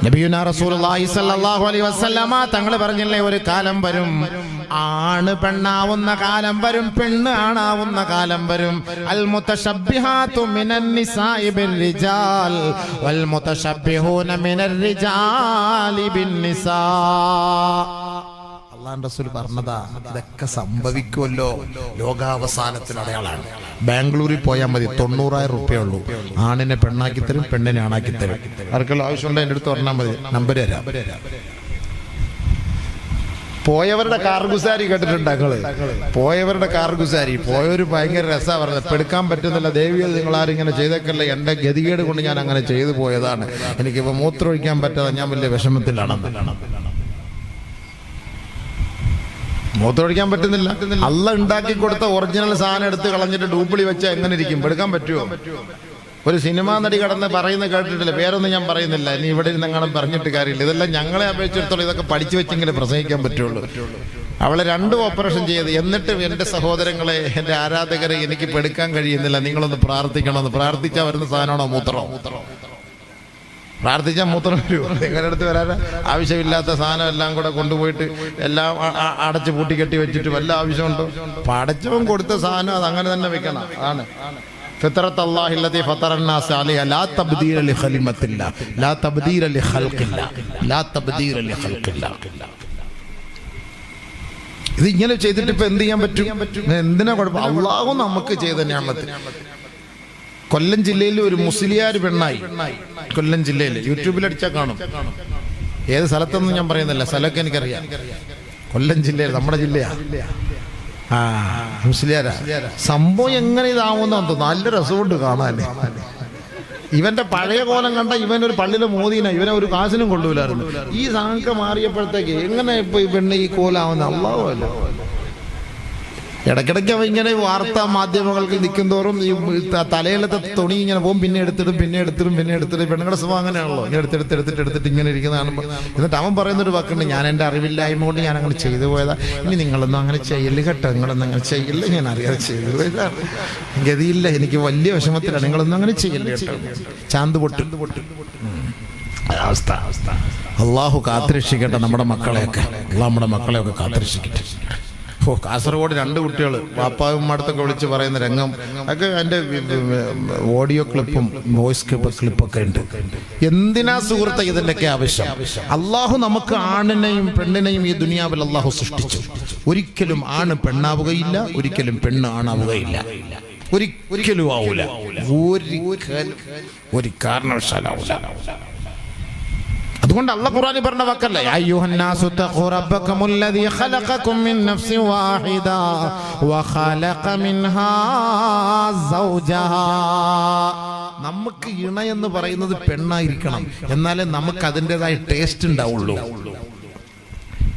നബിയുനാ റസൂലുള്ളാഹി സ്വല്ലല്ലാഹു അലൈഹി വസല്ലമ തങ്ങൾ പറഞ്ഞില്ലേ, ഒരു കാലം വരും, ആണ് പെണ്ണാവുന്ന കാലം വരും, പെണ്ണ് ആണാവുന്ന കാലം വരും. അൽ മുതശബ്ബിഹാതു മിനൻ നിസാഇ ബിർരിജാൽ വൽ മുതശബ്ബിഹൂന മിനർ റിജാലി ബിന്നിസാ. അല്ലാഹു റസൂൽ പറഞ്ഞതാ, ഇതൊക്കെ സംഭവിക്കുമല്ലോ, ലോകാവസാനത്തിന് അടയാളാണ്. ബാംഗ്ലൂരിൽ പോയാൽ മതി, 90,000 രൂപയേ ഉള്ളൂ. ആണിനെ പെണ്ണാക്കി തരും, പെണ്ണിനെ ആണാക്കി തരും. ആർക്കെല്ലാം ആവശ്യമുണ്ടോ എൻ്റെ അടുത്ത് പറഞ്ഞാൽ മതി, നമ്പർ തരാം. പോയവരുടെ കാർഗുസാരി കേട്ടിട്ടുണ്ട് ഞങ്ങള്? പോയവരുടെ കാർഗുസാരി പോയവര് ഭയങ്കര രസമാണ് പറഞ്ഞത്. പെടുക്കാൻ പറ്റുന്നില്ല ദേവിയത്, നിങ്ങൾ ആരിങ്ങനെ ചെയ്തേക്കല്ല, എൻ്റെ ഗതികേട് കൊണ്ട് ഞാൻ അങ്ങനെ ചെയ്തു പോയതാണ്, എനിക്കിപ്പോൾ മൂത്രമൊഴിക്കാൻ പറ്റാതെ ഞാൻ വലിയ വിഷമത്തിലാണെന്ന്. മൂത്രമൊഴിക്കാൻ പറ്റുന്നില്ല. അള്ളാഹ് ഉണ്ടാക്കി കൊടുത്ത ഒറിജിനൽ സാധനം എടുത്ത് കളഞ്ഞിട്ട് ഡൂപ്പിളി വെച്ചാൽ എങ്ങനെ ഇരിക്കും? പെടുക്കാൻ പറ്റുമോ? ഒരു സിനിമാ നടി കടന്ന് പറയുന്നത് കേട്ടിട്ടില്ല, പേരൊന്നും ഞാൻ പറയുന്നില്ല, ഇനി ഇവിടെ ഇരുന്ന് അങ്ങനെ പറഞ്ഞിട്ട് കാര്യമില്ല. ഇതെല്ലാം ഞങ്ങളെ അപേക്ഷിച്ചിടത്തോളം ഇതൊക്കെ പഠിച്ചു വെച്ചെങ്കിലും പ്രസംഗിക്കാൻ പറ്റുള്ളൂ. അവളെ 2 ഓപ്പറേഷൻ ചെയ്ത്, എന്നിട്ട് എൻ്റെ സഹോദരങ്ങളെ, എൻ്റെ ആരാധകരെ, എനിക്ക് പെടുക്കാൻ കഴിയുന്നില്ല, നിങ്ങളൊന്ന് പ്രാർത്ഥിക്കണമെന്ന്. പ്രാർത്ഥിച്ചാൽ വരുന്ന സാധനമാണോ മൂത്രം? പ്രാർത്ഥിച്ചാൽ മൂത്രം വരൂ? നിങ്ങളുടെ അടുത്ത് വരാൻ ആവശ്യമില്ലാത്ത സാധനം എല്ലാം കൂടെ കൊണ്ടുപോയിട്ട് എല്ലാം അടച്ച് പൂട്ടിക്കെട്ടി വെച്ചിട്ട് വല്ല ആവശ്യമുണ്ടോ? പടച്ചവൻ കൊടുത്ത സാധനം അത് അങ്ങനെ തന്നെ വെക്കണം. അതാണ് ഫിത്രത്ത് അല്ലാഹില്ലതി ഫതറന്നാസ അലൈഹ ലാ തബ്ദീല ലിഖലിമത്തില്ല ലാ തബ്ദീല ലിഖൽഖില്ല ലാ തബ്ദീല ലിഖൽഖില്ല. ഇത് ഇങ്ങനെ ചെയ്തിട്ട് ഇപ്പൊ എന്ത് ചെയ്യാൻ പറ്റും? എന്തിനാ കുഴപ്പം? അള്ളാഹു നമുക്ക് ചെയ്ത നിഅമത്ത്. കൊല്ലം ജില്ലയിൽ ഒരു മുസ്ലിയാർ പെണ്ണായി. കൊല്ലം ജില്ലയിൽ യൂട്യൂബിൽ അടിച്ചാൽ കാണും. ഏത് സ്ഥലത്തൊന്നും ഞാൻ പറയുന്നില്ല, സ്ഥലമൊക്കെ എനിക്കറിയാം. കൊല്ലം ജില്ലയിൽ, നമ്മുടെ ജില്ലയാ. മുസ്ലിയാരാ. സംഭവം എങ്ങനെ ഇതാവുന്ന നല്ല രസമുണ്ട് കാണാൻ. ഇവന്റെ പഴയ കോലം കണ്ട ഇവനൊരു പള്ളിയിലെ മോദീന, ഇവനെ ഒരു കാശിനും കൊണ്ടുപോലായിരുന്നു. ഈ സാങ്ക മാറിയപ്പോഴത്തേക്ക് എങ്ങനെ ഇപ്പൊ ഈ പെണ്ണ് ഈ കോലാവുന്ന? അല്ലാഹു അല്ല. ഇടയ്ക്കിടയ്ക്ക് അവ ഇങ്ങനെ വാർത്താ മാധ്യമങ്ങൾക്ക് നിൽക്കുന്തോറും ഈ തലയിലത്തെ തുണി ഇങ്ങനെ പോകും, പിന്നെ എടുത്തിടും. പെണ്ണുങ്ങളുടെ സ്വഭാവം അങ്ങനെയാണല്ലോ, ഇങ്ങനെ എടുത്തിട്ട് ഇങ്ങനെ ഇരിക്കുന്നതാണ്. എന്നിട്ട് അവൻ പറയുന്നൊരു വാക്കുണ്ട്, ഞാൻ എൻ്റെ അറിവില്ലായ്മ കൊണ്ട് ഞാൻ അങ്ങനെ ചെയ്തു പോയതാ, ഇനി നിങ്ങളൊന്നും അങ്ങനെ ചെയ്യല് കേട്ടോ, നിങ്ങളൊന്നും അങ്ങനെ ചെയ്യില്ല, ഞാൻ അറിയാതെ ചെയ്തു പോയതാണ്, ഗതിയില്ല, എനിക്ക് വലിയ വിഷമത്തിലാണ്, നിങ്ങളൊന്നും അങ്ങനെ ചെയ്യല്ല കേട്ടോ. ചാന്ത് പൊട്ട് അവസ്ഥ. അള്ളാഹു കാത്തിരക്ഷിക്കട്ടെ നമ്മുടെ മക്കളെയൊക്കെ, അള്ളാഹ് നമ്മുടെ മക്കളെയൊക്കെ കാത്തിരക്ഷിക്കട്ടെ. കാസർഗോഡ് 2 കുട്ടികൾ വാപ്പാവും അടുത്തൊക്കെ വിളിച്ച് പറയുന്ന രംഗം ഒക്കെ എൻ്റെ ഓഡിയോ ക്ലിപ്പും വോയിസ് ക്ലിപ്പൊക്കെ ഉണ്ട്. എന്തിനാ സുഹൃത്തെ ഇതിൻ്റെയൊക്കെ ആവശ്യം? അള്ളാഹു നമുക്ക് ആണിനെയും പെണ്ണിനെയും ഈ ദുനിയാവിൽ അള്ളാഹു സൃഷ്ടിച്ചു. ഒരിക്കലും ആണ് പെണ്ണാവുകയില്ല, ഒരിക്കലും പെണ്ണ് ആണാവുകയില്ല, ഒരിക്കലും ആവൂല, ഒരു കാരണവശാലാവൂല. അതുകൊണ്ട് അല്ലാഹു ഖുർആനിൽ പറഞ്ഞ വാക്കല്ലേ, അയ്യുഹന്നാസു തഖൂ റബ്ബകുമുല്ലദീ ഖലഖകും മിൻ നഫ്സിൻ വാഹിദ വഖലഖ മിൻഹാ സൗജഹാ. നമുക്ക് ഇണ എന്ന് പറയുന്നത് പെണ്ണായിരിക്കണം, എന്നാലേ നമുക്ക് അതിൻ്റെതായ ടേസ്റ്റ് ഉണ്ടാവുള്ളൂ.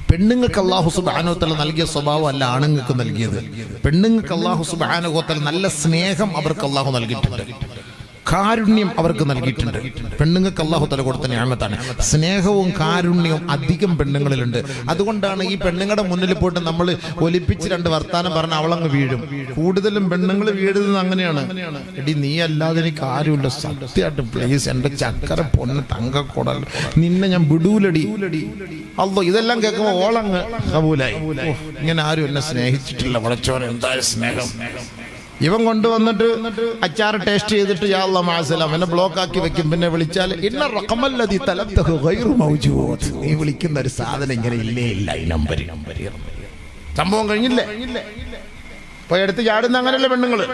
പെണ്ണുങ്ങൾക്ക് അല്ലാഹു സുബ്ഹാനഹു വ തആല നൽകിയ സ്വഭാവം അല്ല ആണുങ്ങൾക്ക് നൽകിയത്. പെണ്ണുങ്ങൾക്ക് അല്ലാഹു സുബ്ഹാനഹു വ തആല നല്ല സ്നേഹം അവർക്ക് അല്ലാഹു നൽകിയിട്ടുണ്ട്, കാരുണ്യം അവർക്ക് നൽകിയിട്ടുണ്ട്. പെണ്ണുങ്ങൾക്ക് അല്ലാഹു തആല കൊടുത്ത നിഅമത്താണ് സ്നേഹവും കാരുണ്യവും. അധികം പെണ്ണുങ്ങളിലുണ്ട്. അതുകൊണ്ടാണ് ഈ പെണ്ണുങ്ങളുടെ മുന്നിൽ പോയിട്ട് നമ്മൾ ഒലിപ്പിച്ച് 2 വർത്താനം പറഞ്ഞ അവളങ്ങ് വീഴും. കൂടുതലും പെണ്ണുങ്ങൾ വീഴുന്നത് അങ്ങനെയാണ്. എടി നീ അല്ലാതെ എനിക്ക് ആരുമില്ല, സത്യമായിട്ട് പ്ലീസ് എൻ്റെ ചക്കര പൊണ്ണ് തങ്കക്കൊടൽ, നിന്നെ ഞാൻ വിടൂലടി. അല്ലാഹ് ഇതെല്ലാം കേൾക്കുമ്പോൾ ഓളങ്ങ് കബൂലായി. ഇങ്ങനെ ആരും എന്നെ സ്നേഹിച്ചിട്ടില്ല, വളച്ചോനെ എന്തായാലും സ്നേഹം. ഇവൻ കൊണ്ടുവന്നിട്ട് അച്ചാർ ടേസ്റ്റ് ചെയ്തിട്ട് യാ അല്ലാഹ് മഅസലാം എന്നെ ബ്ലോക്ക് ആക്കി വെക്കും. പിന്നെ വിളിച്ചാൽ ഇന്ന റഖമല്ലദി തലബ്തഹു ഗൈറു മൗജൂദ്, നീ വിളിക്കുന്ന ഒരു സാധനം ഇങ്ങനെ ഇല്ലേ ഇല്ല, ഈ നമ്പർ സംഭവം കഴിഞ്ഞില്ലേ? പോയി എടുത്ത് ചാടുന്ന അങ്ങനെയല്ലേ പെണ്ണുങ്ങള്.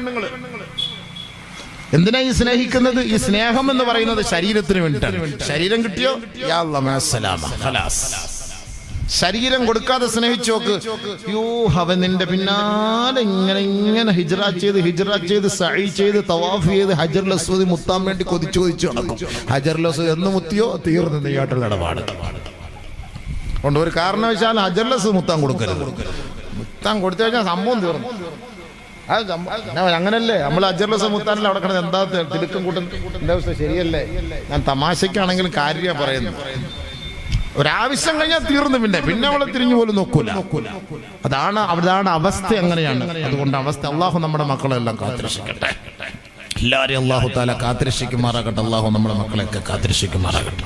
എന്തിനാ ഈ സ്നേഹിക്കുന്നത്? ഈ സ്നേഹം എന്ന് പറയുന്നത് ശരീരത്തിന് വേണ്ടിയിട്ടാണ്. ശരീരം കിട്ടിയോ യാ അല്ലാഹ് മഅസലാം ഖലാസ്. ശരീരം കൊടുക്കാതെ സ്നേഹിച്ചു നോക്ക്. യോ അവൻ നിന്റെ പിന്നാലെ ഇങ്ങനെ ഹിജ്റ ചെയ്ത് സഈ ചെയ്ത് തവാഫ് ചെയ്ത് ഹജറുൽ അസ്വദ് മുത്താൻ വേണ്ടി കൊതിച്ചു നടക്കും. ഹജറുൽ അസ്വദ് എന്ന് മുത്തിയോ തീർന്നു നെയ്യാട്ടുള്ള ഇടപാട് കൊണ്ട്. ഒരു കാരണവശാലും ഹജറുൽ അസ്വദ് മുത്താൻ കൊടുക്കരുത്. മുത്താൻ കൊടുത്തു കഴിഞ്ഞാൽ സംഭവം തീർന്നു. അങ്ങനല്ലേ നമ്മൾ ഹജറുൽ അസ്വദ് മുത്താനല്ലേ അവിടെ കിടന്ന് എന്താ തിടുക്കം കൂട്ടുന്ന അവസ്ഥ? ശരിയല്ലേ? ഞാൻ തമാശക്കാണെങ്കിലും കാര്യ പറയുന്നു. ഒരാവശ്യം കഴിഞ്ഞാൽ തീർന്നു, പിന്നെ അവളെ തിരിഞ്ഞു പോലും നോക്കൂല. അതാണ് അവസ്ഥ, അങ്ങനെയാണ്. അതുകൊണ്ട് അവസ്ഥ അള്ളാഹു നമ്മുടെ മക്കളെല്ലാം കാത്തിരക്ഷിക്കട്ടെ. എല്ലാവരെയും അള്ളാഹു തആല കാത്തിരക്ഷിക്കുമാറാകട്ടെ. അള്ളാഹു നമ്മുടെ മക്കളെയൊക്കെ കാത്തിരക്ഷിക്കുമാറാകട്ടെ.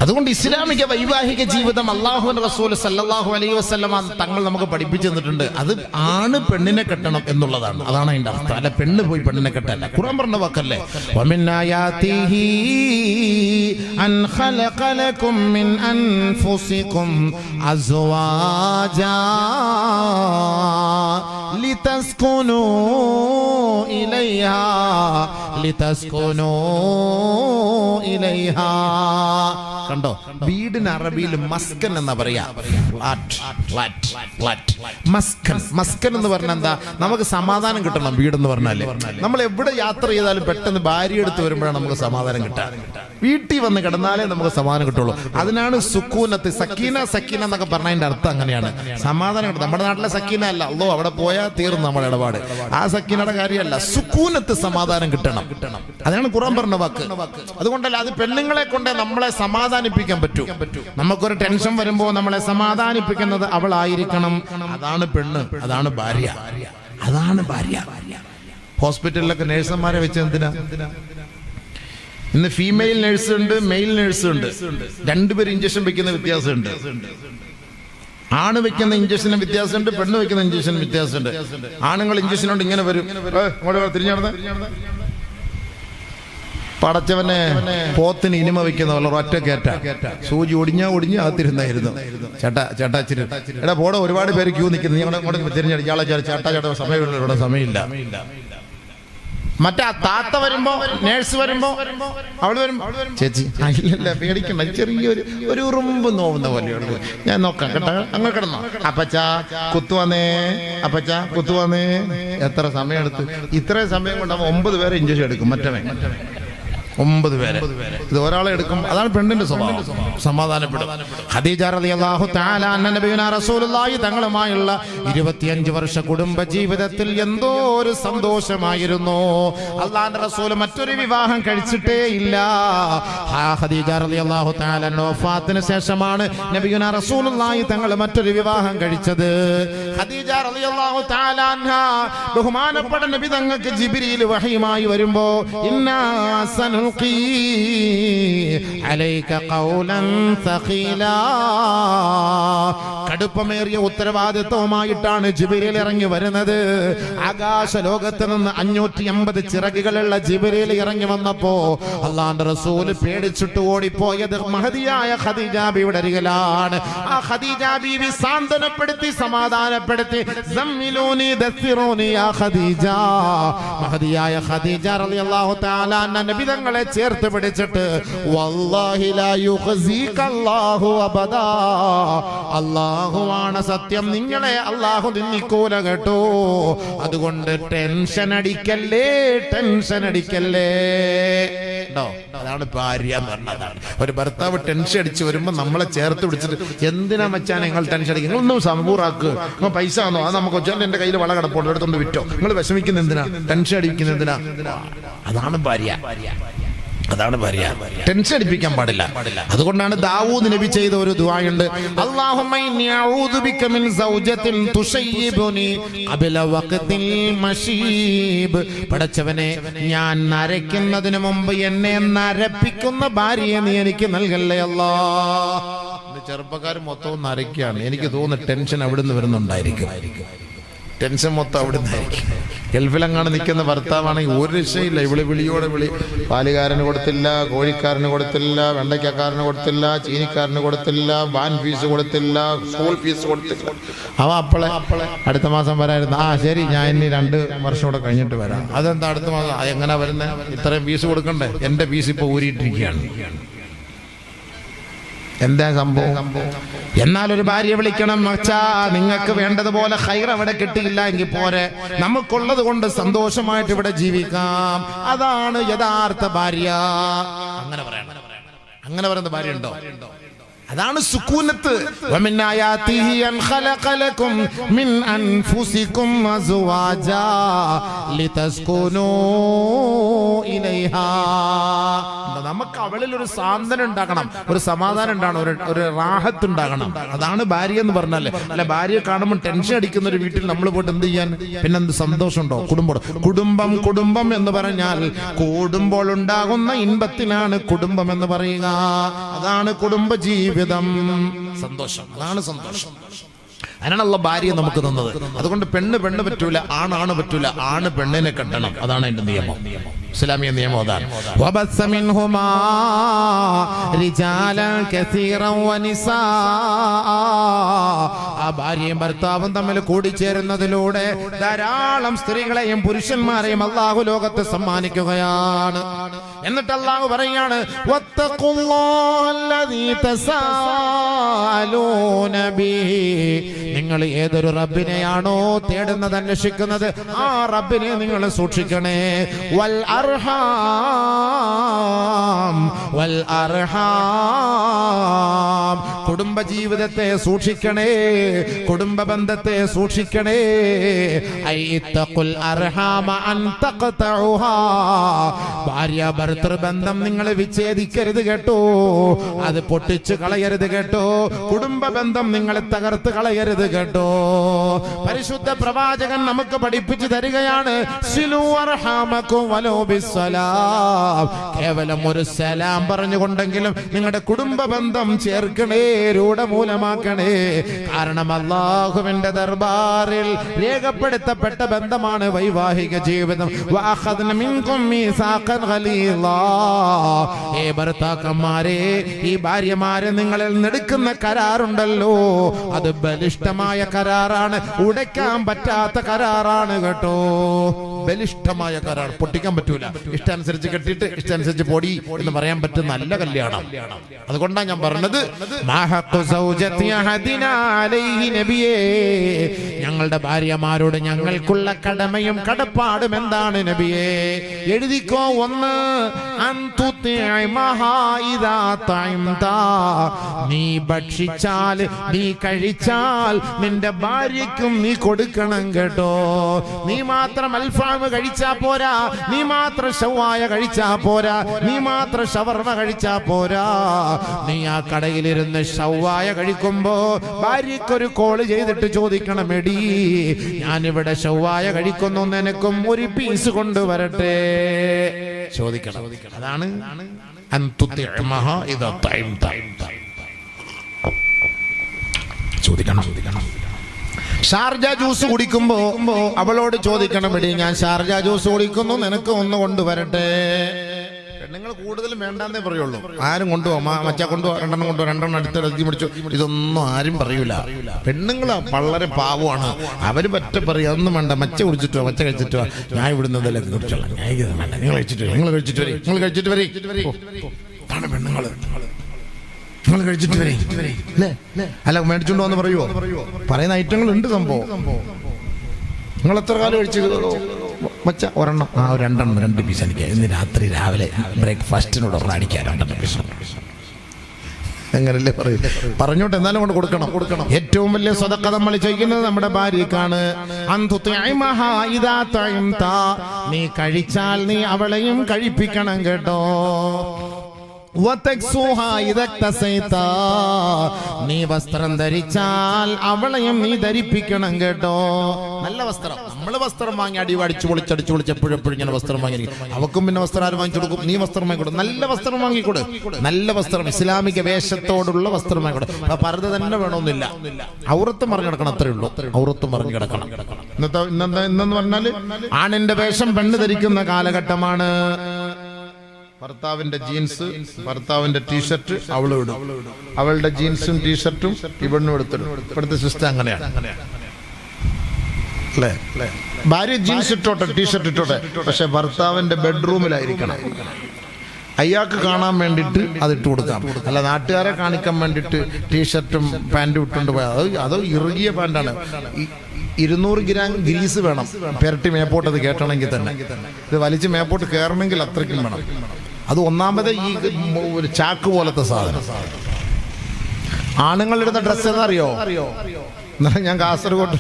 അതുകൊണ്ട് ഇസ്ലാമിക വൈവാഹിക ജീവിതം അല്ലാഹുവിന്റെ റസൂൽ സല്ലല്ലാഹു അലൈഹി വസല്ലമ തങ്ങൾ നമുക്ക് പഠിപ്പിച്ചു തന്നിട്ടുണ്ട്. അത് ആണ് പെണ്ണിനെ കെട്ടണം എന്നുള്ളതാണ്. അതാണ് അതിന്റെ അർത്ഥം. അല്ല പെണ്ണ് പോയി പെണ്ണിനെ കെട്ടല്ല. ഖുർആൻ പറഞ്ഞ വാക്കല്ലേ, വമിൻ ആയാതിഹി അൻ ഖലഖ ലക്കും മിൻ അൻഫുസികും അസ്വാജാ ലിതസ്കുനൂ ഇലൈഹാ കണ്ടോ, വീടിന് അറബിയിൽ മസ്കൻ എന്നാ പറയാ. മസ്കൻ എന്ന് പറഞ്ഞാൽ എന്താ? നമുക്ക് സമാധാനം കിട്ടണം. വീടെന്ന് പറഞ്ഞാല് നമ്മൾ എവിടെ യാത്ര ചെയ്താലും പെട്ടെന്ന് ഭാര്യ എടുത്ത് വരുമ്പോഴാണ് നമുക്ക് സമാധാനം കിട്ടുക. വീട്ടിൽ വന്ന് കിടന്നാലേ നമുക്ക് സമാധാനം കിട്ടുള്ളൂ. അതിനാണ് സുക്കൂനത്ത്. സക്കീന എന്നൊക്കെ പറഞ്ഞതിന്റെ അർത്ഥം അങ്ങനെയാണ്, സമാധാനം കിട്ടും. നമ്മുടെ നാട്ടിലെ സക്കീന അല്ല, അല്ലോ അവിടെ പോയാൽ തീർന്നു നമ്മുടെ ഇടപാട്. ആ സക്കീനയുടെ കാര്യമല്ല, സുക്കൂനത്ത്, സമാധാനം കിട്ടണം. അതാണ് ഖുർആൻ പറഞ്ഞ വാക്ക്. അതുകൊണ്ടല്ല, അത് പെണ്ണുങ്ങളെ കൊണ്ട് നമ്മളെ സമാധാനിപ്പിക്കാൻ പറ്റും. നമുക്കൊരു ടെൻഷൻ വരുമ്പോ നമ്മളെ സമാധാനിപ്പിക്കുന്നത് അവളായിരിക്കണം. അതാണ് പെണ്ണ്, അതാണ് ഭാര്യ, അതാണ് ഭാര്യ. ഹോസ്പിറ്റലിലൊക്കെ നേഴ്സുമാരെ വെച്ച് എന്തിനാ? ഇന്ന് ഫീമെയിൽ നേഴ്സ് ഉണ്ട്, മെയിൽ നേഴ്സ് ഉണ്ട്. രണ്ടുപേരും ഇഞ്ചക്ഷൻ വെക്കുന്ന വ്യത്യാസമുണ്ട്. ആണ് വെക്കുന്ന ഇഞ്ചക്ഷന് വ്യത്യാസമുണ്ട്, പെണ്ണ് വെക്കുന്ന ഇഞ്ചക്ഷന് വ്യത്യാസമുണ്ട്. ആണുങ്ങൾ ഇഞ്ചക്ഷൻ കൊണ്ട് ഇങ്ങനെ വരും, തിരിഞ്ഞടന്ന് പടച്ചവനെ പോത്തിന് ഇനിമ വെക്കുന്ന ഒറ്റ കേറ്റ സൂചി ഒടിഞ്ഞ് അകത്തിരുന്നായിരുന്നു. ചേട്ടാ എടാ പോടെ, ഒരുപാട് പേര് ക്യൂ നിൽക്കുന്നു, നീ തിരിഞ്ഞടി ഇയാളെ ചേട്ടാ സമയമില്ല. മറ്റേ താത്ത വരുമ്പോ, നേഴ്സ് വരുമ്പോ, അവള് വരും, ചേച്ചി ഇല്ല പേടിക്കണ്ട, ചെറിയൊരു ഉറുമ്പ് നോവുന്ന പോലെയുള്ളൂ, ഞാൻ നോക്കാം കേട്ടോ, അങ്ങ് കിടന്നോ. അപ്പച്ചാ കുത്തുവന്നേ. എത്ര സമയം എടുത്ത്? ഇത്രയും സമയം കൊണ്ടാകുമ്പോ 9 പേരെ ഇഞ്ചക്ഷൻ എടുക്കും. മറ്റവൻ 9 പേരെ. ഇത് ഒരാളെ എടുക്കും. അതാണ് പെണ്ണിന്റെ സ്വഭാവം. സമാധാനപ്പെടും. ഖദീജ റളിയല്ലാഹു തആല അന്ന നബിയുനാ റസൂലുള്ളാഹി തങ്ങളുമായുള്ള 25 വർഷ കുടുംബ ജീവിതത്തിൽ എന്തോ ഒരു സന്തോഷമായിരുന്നു. അല്ലാഹുവിന്റെ റസൂൽ മറ്റൊരു വിവാഹം കഴിച്ചിട്ടേ ഇല്ല. ഖദീജ റളിയല്ലാഹു തആല വഫാത്തിന് ശേഷമാണ് നബിയുനാ റസൂലുള്ളാഹി തങ്ങൾ മറ്റൊരു വിവാഹം കഴിച്ചത്. ഖദീജ റളിയല്ലാഹു തആല അൻഹാ ബഹുമാനപ്പെട്ട നബി തങ്ങൾക്ക് ജിബ്രീൽ വഹയുമായി വരുമ്പോ ഇന്നാ കടുപ്പമേറിയ ഉത്തരവാദിത്വമായിട്ടാണ് ജിബ്രീൽ ഇറങ്ങി വരുന്നത്. ആകാശ ലോകത്ത് നിന്ന് 550 ചിറകുകളുള്ള ജിബ്രീൽ ഇറങ്ങി വന്നപ്പോ അല്ലാഹുവിന്റെ റസൂൽ പേടിച്ചിട്ട് ഓടിപ്പോയത് മഹദിയായ ഖദീജ ബീവിയുടെ അരികിലാണ്. ആ ഖദീജ ബീവി സാന്ത്വനപ്പെടുത്തി, സമാധാനപ്പെടുത്തി, സമ്മിലൂനി ദസ്സിറൂനി യാ ഖദീജ. മഹദിയായ ഖദീജ റളിയല്ലാഹു തആല നബി തങ്ങളെ ചേർത്ത് പിടിച്ചിട്ട് വല്ലാഹി ലാ യുഖ്സിക അല്ലാഹു അബദാ, അല്ലാഹുവാണ് സത്യം, നിങ്ങളെ അല്ലാഹു നിന്ദിക്കൂല കേട്ടോ. അതുകൊണ്ട് ടെൻഷൻ അടിക്കല്ലേ. അതാണ് ഭാര്യ എന്ന് പറഞ്ഞതാണ്. ഒരു ഭർത്താവ് ടെൻഷൻ അടിച്ച് വരുമ്പോ നമ്മളെ ചേർത്ത് പിടിച്ചിട്ട് എന്തിനാ മച്ചാൻ നിങ്ങൾ ടെൻഷൻ അടിക്കുക, നിങ്ങളൊന്നും സമ്പൂറാക്ക്, പൈസ ആണോ അത് നമുക്ക് വെച്ചാൽ എന്റെ കയ്യിൽ വള കിടപ്പുണ്ട്, എടുത്തോണ്ട് വിറ്റോ, നിങ്ങൾ വിഷമിക്കുന്ന എന്തിനാ, ടെൻഷൻ അടിക്കുന്ന എന്തിനാ? അതാണ് ഭാര്യ. ടെൻഷൻ അടിപ്പിക്കാൻ പാടില്ല. അതുകൊണ്ടാണ് ദാവൂദ് നബി ചെയ്ത ഒരു ദുആയുണ്ട്, അല്ലാഹുമ്മ ഇന്നി അഊദു ബിക മിൻ സൗജത്തിൻ തുശയ്യിബുനി ഖബല വഖ്തിൽ മശീബ്. പടച്ചവനെ, ഞാൻ നരയ്ക്കുന്നതിന് മുമ്പ് എന്നെ നരപ്പിക്കുന്ന ഭാര്യയെ നീ എനിക്ക് നൽകല്ലേ അല്ലാഹ്. ചെറുപ്പക്കാർ മൊത്തം നരയ്ക്കാണ്. എനിക്ക് തോന്നുന്നു ടെൻഷൻ അവിടുന്ന് വരുന്നുണ്ടായിരിക്കും. ടെൻഷൻ മൊത്തം അവിടുന്ന് ആയിരിക്കും. ഗൾഫിലങ്ങാണ് നിൽക്കുന്ന ഭർത്താവാണെങ്കിൽ ഒരു രക്ഷയില്ല. വിളിയോടെ വിളി. പാലുകാരന് കൊടുത്തില്ല, കോഴിക്കാരന് കൊടുത്തില്ല, വെണ്ടയ്ക്കാരന് കൊടുത്തില്ല, ചീനിക്കാരന് കൊടുത്തില്ല, വാൻ ഫീസ് കൊടുത്തില്ല, സ്കൂൾ ഫീസ് കൊടുത്തില്ല. അവ അപ്പളെ അടുത്ത മാസം വരായിരുന്നു. ശരി, ഞാൻ ഇനി 2 വർഷം കൂടെ കഴിഞ്ഞിട്ട് വരാം. അതെന്താ അടുത്ത മാസം? എങ്ങനെ വരുന്നത്? ഇത്രയും ഫീസ് കൊടുക്കണ്ടേ? എന്റെ ഫീസ് ഇപ്പൊ ഊരിയിട്ടിരിക്കുകയാണ്. എന്താ സംഭവം? എന്നാലൊരു ഭാര്യ വിളിക്കണം, മച്ചാ നിങ്ങൾക്ക് വേണ്ടതുപോലെ ഖൈർ അവിടെ കിട്ടിയില്ല എങ്കിൽ പോരെ, നമുക്കുള്ളത് കൊണ്ട് സന്തോഷമായിട്ട് ഇവിടെ ജീവിക്കാം. അതാണ് യഥാർത്ഥ ഭാര്യ. അങ്ങനെ പറയുന്ന ഭാര്യ ഉണ്ടോ? അതാണ് സുക്കൂനത്ത്. വമിൻ ആയാതിഹി അൻ ഖലഖ ലക്കും മിൻ അൻഫുസികും അസ്വാജാ ലിതസ്കുനൂ ഇലൈഹാ. നമുക്ക് അവളിൽ ഒരു സാന്ത്വനം ഉണ്ടാകണം, ഒരു സമാധാനം ഉണ്ടാകണം, ഒരു റാഹത്ത് ഉണ്ടാകണം. അതാണ് ഭാര്യ എന്ന് പറഞ്ഞാല്. അല്ല, ഭാര്യയെ കാണുമ്പോൾ ടെൻഷൻ അടിക്കുന്ന ഒരു വീട്ടിൽ നമ്മൾ പോയിട്ട് എന്ത് ചെയ്യാൻ? പിന്നെ എന്ത് സന്തോഷമുണ്ടോ? കുടുംബം എന്ന് പറഞ്ഞാൽ കൂടുമ്പോൾ ഉണ്ടാകുന്ന ഇൻപത്തിനാണ് കുടുംബം എന്ന് പറയുക. അതാണ് കുടുംബ ജീവിതം. സന്തോഷം, അതാണ് സന്തോഷം. അതിനാണല്ലോ ഭാര്യ നമുക്ക് തന്നത്. അതുകൊണ്ട് പെണ്ണ് പറ്റൂല, ആണ് പറ്റൂല, ആണ് പെണ്ണിനെ കെട്ടണം. അതാണ് അതിന്റെ നിയമം, ഇസ്ലാമിക നിയമം. അതാണ് ആ ഭാര്യയും ഭർത്താവും തമ്മിൽ കൂടിച്ചേരുന്നതിലൂടെ ധാരാളം സ്ത്രീകളെയും പുരുഷന്മാരെയും അള്ളാഹു ലോകത്ത് സമ്മാനിക്കുകയാണ്. എന്നിട്ട് അള്ളാഹു പറയാണ്, നിങ്ങൾ ഏതൊരു റബ്ബിനെയാണോ തേടുന്നത്, അന്വേഷിക്കുന്നത്, ആ റബ്ബിനെ നിങ്ങൾ സൂക്ഷിക്കണേ. വൽ അർഹാം കുടുംബ ജീവിതത്തെ സൂക്ഷിക്കണേ, കുടുംബ ബന്ധത്തെ സൂക്ഷിക്കണേ. ഭാര്യ ഭർത്തൃബന്ധം നിങ്ങൾ വിച്ഛേദിക്കരുത് കേട്ടോ, അത് പൊട്ടിച്ചു കളയരുത് കേട്ടോ, കുടുംബ ബന്ധം നിങ്ങൾ തകർത്ത് കളയരുത് കേട്ടോ. പരിശുദ്ധ പ്രവാചകൻ നമുക്ക് പഠിപ്പിച്ചു തരികയാണ്, കേവലം ഒരു സലാം പറഞ്ഞുകൊണ്ടെങ്കിലും നിങ്ങളുടെ കുടുംബ ബന്ധം ചേർക്കണേ, രൂഢമൂലമാക്കണേ. കാരണം അല്ലാഹുവിന്റെ ദർബാറിൽ രേഖപ്പെടുത്തപ്പെട്ട ബന്ധമാണ് വൈവാഹിക ജീവിതം. ഭർത്താക്കന്മാരെ, ഈ ഭാര്യമാരെ നിങ്ങളിൽ നെടുക്കുന്ന കരാറുണ്ടല്ലോ, അത് ബലിഷ്ഠമായ കരാറാണ്, ഉടയ്ക്കാൻ പറ്റാത്ത കരാറാണ് കേട്ടോ. ബലിഷ്ഠമായ കരാർ, പൊട്ടിക്കാൻ പറ്റൂല. ഇഷ്ടാനുസരിച്ച് കെട്ടിയിട്ട് ഇഷ്ടാനുസരിച്ച് പൊടി എന്ന് പറയാൻ പറ്റുന്ന നല്ല കല്യാണം. അതുകൊണ്ടാണ് ഞാൻ പറഞ്ഞത്, ഞങ്ങളുടെ ഭാര്യമാരോട് ഞങ്ങൾക്കുള്ള കടമയും കടപ്പാടും എന്താണ് നബിയെ? എഴുതിക്കോ. ഒന്ന്, നീ ഭക്ഷിച്ചാൽ, നീ കഴിച്ചാൽ നിന്റെ ഭാര്യയ്ക്കും നീ കൊടുക്കണം കേട്ടോ. നീ മാത്രം അൽഫാം കഴിച്ചാ പോരാ, നീ മാത്രം ഷവായ കഴിച്ചാ പോരാ, നീ മാത്രം ഷവർമ കഴിച്ചാ പോരാ. നീ ആ കടയിലിരുന്ന് ഷവായ കഴിക്കുമ്പോ ഭാര്യക്കൊരു കോള് ചെയ്തിട്ട് ചോദിക്കണം, എടീ ഞാനിവിടെ ഷവായ കഴിക്കുന്നു, നിനക്കും ഒരു പീസ് കൊണ്ടുവരട്ടെ, ചോദിക്കണം. അതാണ് ചോദിക്കണം. ഷാർജ ജ്യൂസ് കുടിക്കുമ്പോ അവളോട് ചോദിക്കണം, എടീ ഞാൻ ഷാർജ ജ്യൂസ് കുടിക്കുന്നു, നിനക്ക് ഒന്ന് കൊണ്ടുവരട്ടെ. പെണ്ണുങ്ങൾ കൂടുതലും വേണ്ടാന്നേ പറയുള്ളൂ. ആരും കൊണ്ടുപോകാം, മച്ചാ കൊണ്ടുപോകാം, രണ്ടെണ്ണം അടുത്ത് പിടിച്ചു, ഇതൊന്നും ആരും പറയൂല. പെണ്ണുങ്ങൾ വളരെ പാവമാണ്. അവര് പറ്റ പറയും, അതൊന്നും വേണ്ട, മച്ച കുടിച്ചിട്ടോ, മച്ച കഴിച്ചിട്ടോ, ഞാൻ ഇവിടുന്നതല്ലേ കുടിച്ചോളാം, നിങ്ങൾ കഴിച്ചിട്ട് വരെ. അതാണ് പെണ്ണുങ്ങള്. നിങ്ങൾ കഴിച്ചിട്ട് വരെ, അല്ല മേടിച്ചോണ്ടോ എന്ന് പറയുവോ? പറയുന്ന ഐറ്റങ്ങൾ ഉണ്ട് സംഭവം. നിങ്ങൾ എത്ര കാലം കഴിച്ചു? മച്ച ഒരെണ്ണം, രണ്ടെണ്ണം, 2 പീസ് എനിക്ക് ഇന്ന് രാത്രി രാവിലെ ബ്രേക്ക്ഫാസ്റ്റിനോട് ഒരെണ്ണം അടിക്കാൻ 2 പീസ്. എങ്ങനല്ലേ പറയൂ? പറഞ്ഞോട്ടെ, എന്നാലും കൊണ്ട് കൊടുക്കണം. ഏറ്റവും വലിയ സദഖ നമ്മൾ ചെയ്യുന്നത് നമ്മുടെ ഭാര്യക്കാണ്. നീ കഴിച്ചാൽ നീ അവളെയും കഴിപ്പിക്കണം കേട്ടോ. നീ വസ്ത്രം ധരിച്ചാൽ അവളെയും നീ ധരിപ്പിക്കണം കേട്ടോ. നല്ല വസ്ത്രം, നമ്മള് വസ്ത്രം വാങ്ങി അടിച്ചു പൊളിച്ച് എപ്പോഴും ഇങ്ങനെ വസ്ത്രം വാങ്ങി, അവക്കും പിന്നെ വസ്ത്രം ആരും വാങ്ങിച്ചു കൊടുക്കും? നീ വസ്ത്രം വാങ്ങിക്കൊടുക്കും, നല്ല വസ്ത്രം വാങ്ങിക്കൊടു, നല്ല വസ്ത്രം, ഇസ്ലാമിക വേഷത്തോടുള്ള വസ്ത്രം വാങ്ങിക്കൊടു. അപ്പൊ പർദ്ദ തന്നെ വേണമെന്നില്ല, ഔറത്ത് മറിഞ്ഞു കിടക്കണം, അത്രേ ഉള്ളൂ. ഔറത്ത് മറിഞ്ഞു കിടക്കണം. ഇന്നെന്ന് പറഞ്ഞാല് ആണിന്റെ വേഷം പെണ്ണ് ധരിക്കുന്ന കാലഘട്ടമാണ്. ഭർത്താവിന്റെ ജീൻസ്, ഭർത്താവിന്റെ ടീഷർട്ട് അവളും ഇടും, അവളുടെ ജീൻസും ടീഷർട്ടും ഇവണ്ണും എടുത്തിടും. ഇവിടുത്തെ സിസ്റ്റം അങ്ങനെയാണ് അല്ലേ? ഭാര്യ ജീൻസ് ഇട്ടോട്ടെ, ടീഷർട്ട് ഇട്ടോട്ടെ, പക്ഷെ ഭർത്താവിന്റെ ബെഡ്റൂമിലായിരിക്കണം. അയാൾക്ക് കാണാൻ വേണ്ടിയിട്ട് അതിട്ട് കൊടുക്കാം, അല്ല നാട്ടുകാരെ കാണിക്കാൻ വേണ്ടിയിട്ട് ടീഷർട്ടും പാൻറ്റും ഇട്ടുകൊണ്ട് പോയാൽ അതോ ഇറുകിയ പാൻറ്റാണ്. 200 ഗ്രാം ഗ്രീസ് വേണം പെരട്ടി മേപ്പോട്ട് അത് കേട്ടണമെങ്കിൽ തന്നെ. ഇത് വലിച്ച് മേപ്പോട്ട് കയറണമെങ്കിൽ അത്രയ്ക്കും വേണം. അത് ഒന്നാമത് ഈ ഒരു ചാക്ക് പോലത്തെ സാധനം. ആണുങ്ങളിടുന്ന ഡ്രസ്സ് എന്നറിയോ? ഞാൻ കാസർഗോഡ്